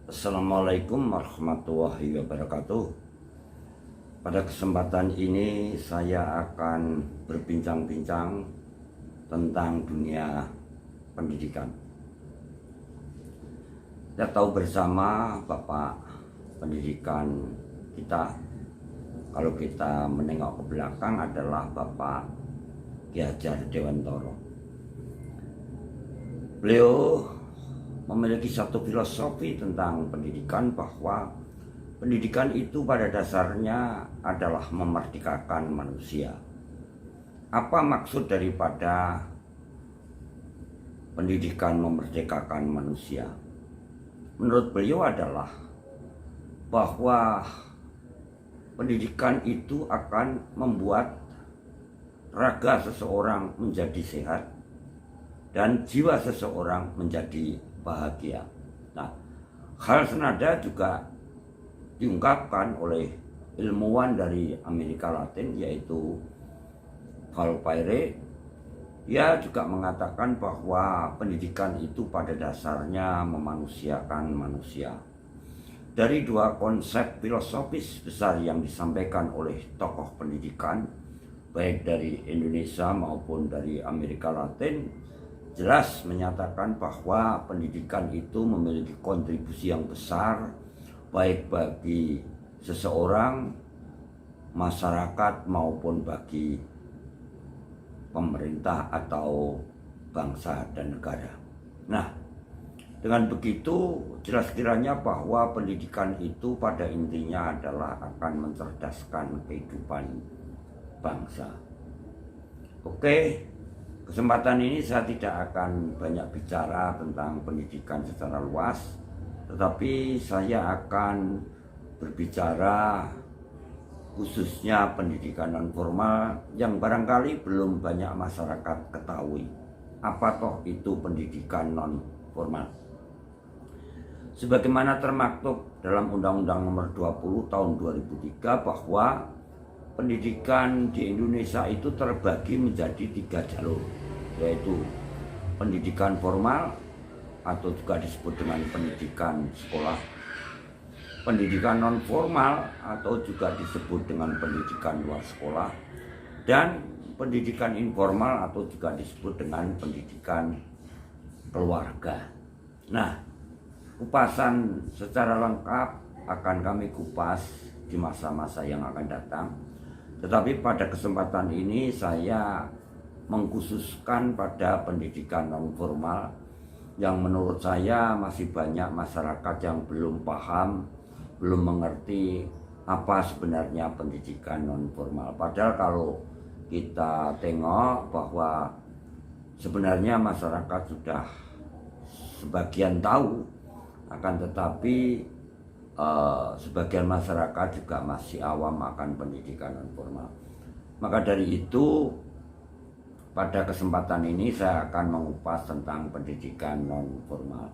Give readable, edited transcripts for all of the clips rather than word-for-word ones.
Assalamualaikum warahmatullahi wabarakatuh. Pada kesempatan ini saya akan berbincang-bincang tentang dunia pendidikan. Kita tahu bersama Bapak pendidikan kita, kalau kita menengok ke belakang, adalah Bapak Ki Hajar Dewantara. Beliau memiliki satu filosofi tentang pendidikan, bahwa pendidikan itu pada dasarnya adalah memerdekakan manusia. Apa maksud daripada pendidikan memerdekakan manusia? Menurut beliau adalah bahwa pendidikan itu akan membuat raga seseorang menjadi sehat dan jiwa seseorang menjadi bahagia. Nah, hal senada juga diungkapkan oleh ilmuwan dari Amerika Latin, yaitu Paulo Freire. Ia juga mengatakan bahwa pendidikan itu pada dasarnya memanusiakan manusia. Dari dua konsep filosofis besar yang disampaikan oleh tokoh pendidikan, baik dari Indonesia maupun dari Amerika Latin, jelas menyatakan bahwa pendidikan itu memiliki kontribusi yang besar, baik bagi seseorang, masyarakat, maupun bagi pemerintah atau bangsa dan negara. Nah, dengan begitu jelas kiranya bahwa pendidikan itu pada intinya adalah akan mencerdaskan kehidupan bangsa. Oke. Kesempatan ini saya tidak akan banyak bicara tentang pendidikan secara luas, tetapi saya akan berbicara khususnya pendidikan non formal yang barangkali belum banyak masyarakat ketahui. Apa toh itu pendidikan non formal? Sebagaimana termaktub dalam Undang-Undang Nomor 20 Tahun 2003 bahwa pendidikan di Indonesia itu terbagi menjadi 3 jalur, yaitu pendidikan formal atau juga disebut dengan pendidikan sekolah, pendidikan non formal atau juga disebut dengan pendidikan luar sekolah, dan pendidikan informal atau juga disebut dengan pendidikan keluarga. Nah, kupasan secara lengkap akan kami kupas di masa-masa yang akan datang. Tetapi pada kesempatan ini saya mengkhususkan pada pendidikan non formal yang menurut saya masih banyak masyarakat yang belum paham, belum mengerti apa sebenarnya pendidikan non formal. Padahal kalau kita tengok bahwa sebenarnya masyarakat sudah sebagian tahu, akan tetapi sebagian masyarakat juga masih awam akan pendidikan non formal. Maka dari itu, pada kesempatan ini saya akan mengupas tentang pendidikan non formal.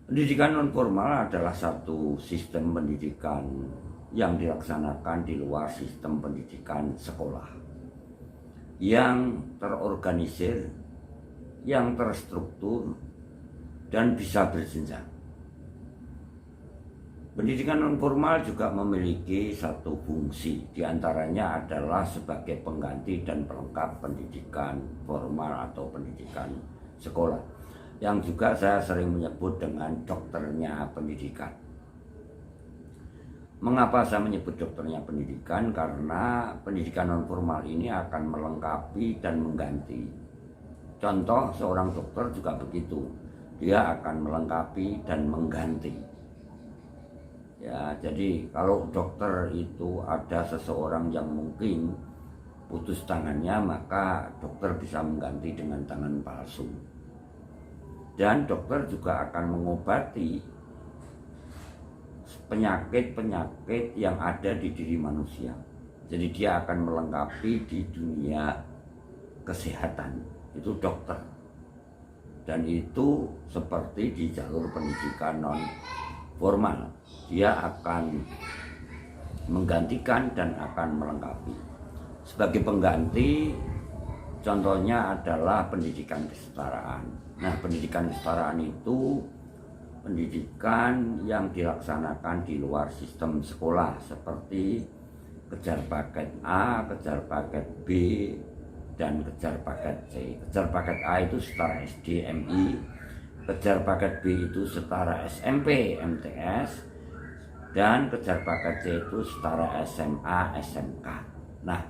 Pendidikan non formal adalah satu sistem pendidikan yang dilaksanakan di luar sistem pendidikan sekolah, yang terorganisir, yang terstruktur, dan bisa berjenjang. Pendidikan non formal juga memiliki satu fungsi, diantaranya adalah sebagai pengganti dan pelengkap pendidikan formal atau pendidikan sekolah, yang juga saya sering menyebut dengan dokternya pendidikan. Mengapa saya menyebut dokternya pendidikan? Karena pendidikan non formal ini akan melengkapi dan mengganti. Contoh, seorang dokter juga begitu, dia akan melengkapi dan mengganti. Ya, jadi kalau dokter itu ada seseorang yang mungkin putus tangannya, maka dokter bisa mengganti dengan tangan palsu. Dan dokter juga akan mengobati penyakit-penyakit yang ada di diri manusia. Jadi dia akan melengkapi di dunia kesehatan, itu dokter. Dan itu seperti di jalur pendidikan non formal, dia akan menggantikan dan akan melengkapi. Sebagai pengganti, contohnya adalah pendidikan kesetaraan. Nah, pendidikan kesetaraan itu pendidikan yang dilaksanakan di luar sistem sekolah seperti kejar paket A, kejar paket B, dan kejar paket C. Kejar paket A itu setara SD, MI, kejar paket B itu setara SMP, MTS, dan kejar paket C itu setara SMA, SMK. Nah,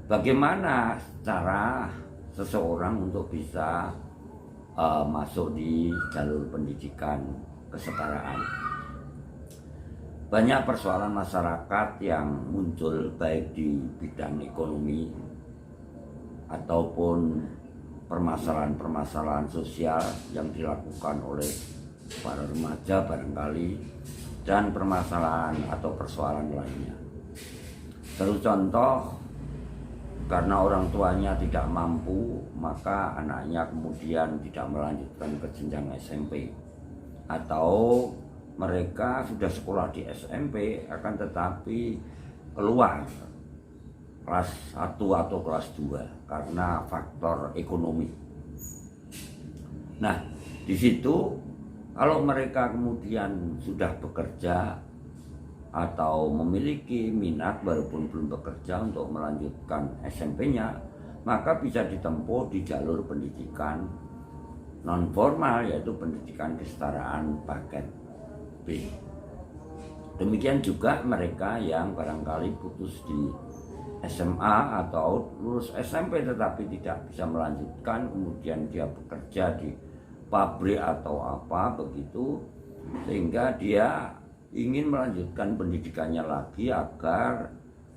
bagaimana cara seseorang untuk bisa masuk di jalur pendidikan kesetaraan? Banyak persoalan masyarakat yang muncul baik di bidang ekonomi ataupun permasalahan-permasalahan sosial yang dilakukan oleh para remaja barangkali, dan permasalahan atau persoalan lainnya. Satu contoh, karena orang tuanya tidak mampu, maka anaknya kemudian tidak melanjutkan ke jenjang SMP, atau mereka sudah sekolah di SMP akan tetapi keluar kelas 1 atau kelas 2 karena faktor ekonomi. Nah, di situ kalau mereka kemudian sudah bekerja atau memiliki minat walaupun belum bekerja untuk melanjutkan SMP-nya, maka bisa ditempuh di jalur pendidikan non formal, yaitu pendidikan kesetaraan paket B. Demikian juga mereka yang barangkali putus di SMA atau lulus SMP tetapi tidak bisa melanjutkan, kemudian dia bekerja di pabrik atau apa begitu, sehingga dia ingin melanjutkan pendidikannya lagi agar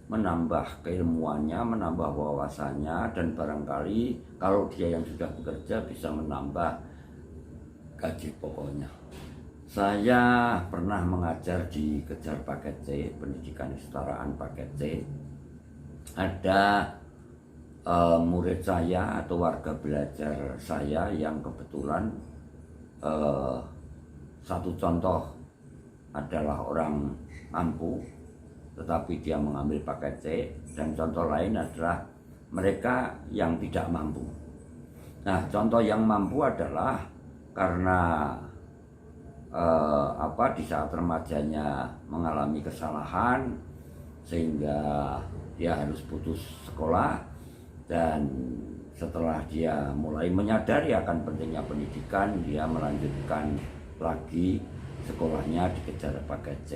menambah keilmuannya, menambah wawasannya, dan barangkali kalau dia yang sudah bekerja bisa menambah gaji pokoknya. Saya pernah mengajar di kejar paket C, pendidikan kesetaraan paket C. Ada murid saya atau warga belajar saya yang kebetulan satu contoh adalah orang mampu tetapi dia mengambil paket C, dan contoh lain adalah mereka yang tidak mampu. Nah, contoh yang mampu adalah karena di saat remajanya mengalami kesalahan sehingga dia harus putus sekolah, dan setelah dia mulai menyadari akan pentingnya pendidikan, dia melanjutkan lagi sekolahnya di kejar paket C.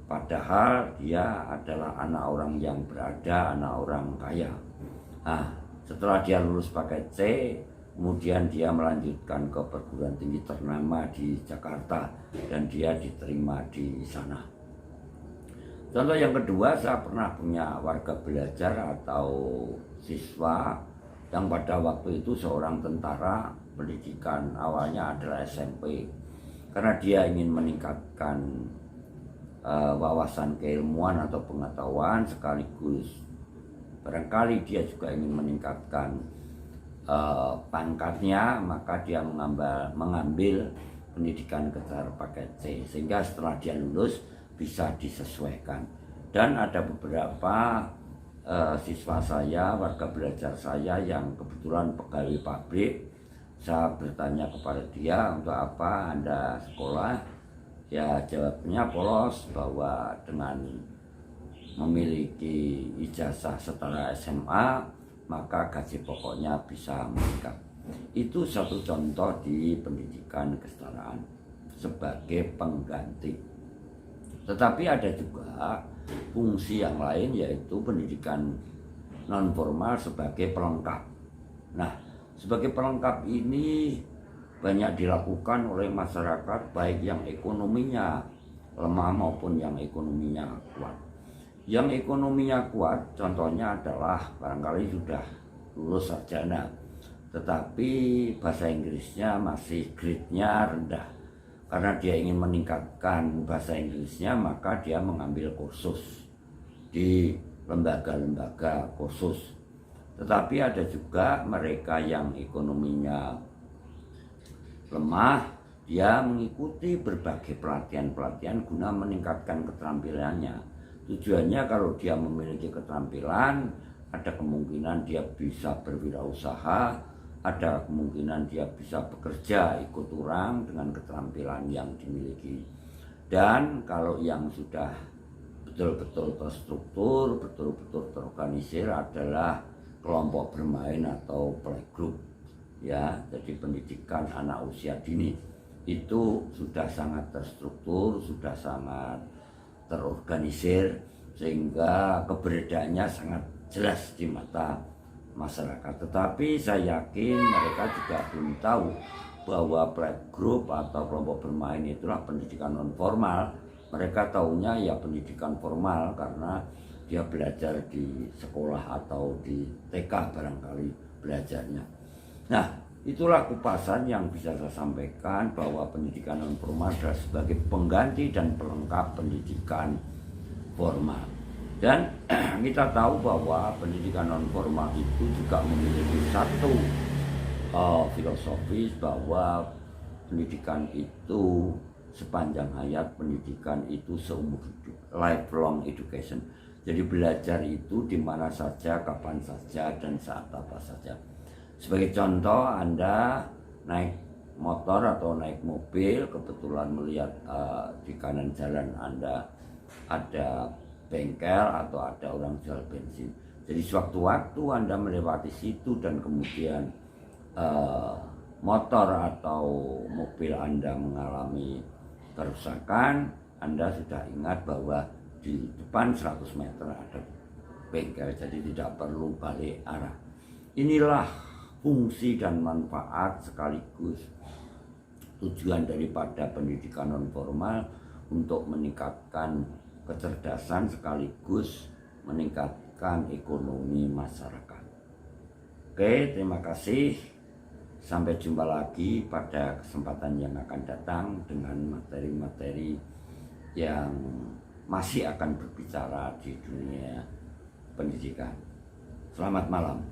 Padahal dia adalah anak orang yang berada, anak orang kaya. Nah, setelah dia lulus paket C, kemudian dia melanjutkan ke perguruan tinggi ternama di Jakarta dan dia diterima di sana. Contoh yang kedua, saya pernah punya warga belajar atau siswa yang pada waktu itu seorang tentara, pendidikan awalnya adalah SMP. Karena dia ingin meningkatkan wawasan keilmuan atau pengetahuan, sekaligus barangkali dia juga ingin meningkatkan pangkatnya, maka dia mengambil pendidikan kejar paket C, sehingga setelah dia lulus bisa disesuaikan. Dan ada beberapa siswa saya, warga belajar saya yang kebetulan pegawai pabrik. Saya bertanya kepada dia, untuk apa Anda sekolah? Ya, jawabnya polos bahwa dengan memiliki ijazah setara SMA maka gaji pokoknya bisa meningkat. Itu satu contoh di pendidikan kesetaraan sebagai pengganti. Tetapi ada juga fungsi yang lain, yaitu pendidikan non formal sebagai pelengkap. Nah, sebagai pelengkap ini banyak dilakukan oleh masyarakat, baik yang ekonominya lemah maupun yang ekonominya kuat. Yang ekonominya kuat contohnya adalah barangkali sudah lulus sarjana, tetapi bahasa Inggrisnya masih grade-nya rendah. Karena dia ingin meningkatkan bahasa Inggrisnya, maka dia mengambil kursus di lembaga-lembaga kursus. Tetapi ada juga mereka yang ekonominya lemah, dia mengikuti berbagai pelatihan-pelatihan guna meningkatkan keterampilannya. Tujuannya kalau dia memiliki keterampilan, ada kemungkinan dia bisa berwirausaha ada kemungkinan dia bisa bekerja ikut orang dengan keterampilan yang dimiliki. Dan kalau yang sudah betul-betul terstruktur, betul-betul terorganisir adalah kelompok bermain atau playgroup ya. Jadi pendidikan anak usia dini itu sudah sangat terstruktur, sudah sangat terorganisir, sehingga keberadaannya sangat jelas di mata masyarakat. Tetapi saya yakin mereka juga belum tahu bahwa playgroup atau kelompok bermain itulah pendidikan non formal. Mereka tahunya ya pendidikan formal karena dia belajar di sekolah atau di TK barangkali belajarnya. Nah, itulah kupasan yang bisa saya sampaikan bahwa pendidikan non formal adalah sebagai pengganti dan pelengkap pendidikan formal. Dan kita tahu bahwa pendidikan non formal itu juga memiliki satu filosofis bahwa pendidikan itu sepanjang hayat, pendidikan itu seumur hidup, lifelong education. Jadi belajar itu di mana saja, kapan saja, dan saat apa saja. Sebagai contoh, Anda naik motor atau naik mobil, kebetulan melihat di kanan jalan Anda ada bengkel atau ada orang jual bensin. Jadi sewaktu-waktu Anda melewati situ dan kemudian motor atau mobil Anda mengalami kerusakan, Anda sudah ingat bahwa di depan 100 meter ada bengkel, jadi tidak perlu balik arah. Inilah fungsi dan manfaat sekaligus tujuan daripada pendidikan non formal untuk meningkatkan kecerdasan sekaligus meningkatkan ekonomi masyarakat. Oke, terima kasih. Sampai jumpa lagi pada kesempatan yang akan datang dengan materi-materi yang masih akan berbicara di dunia pendidikan. Selamat malam.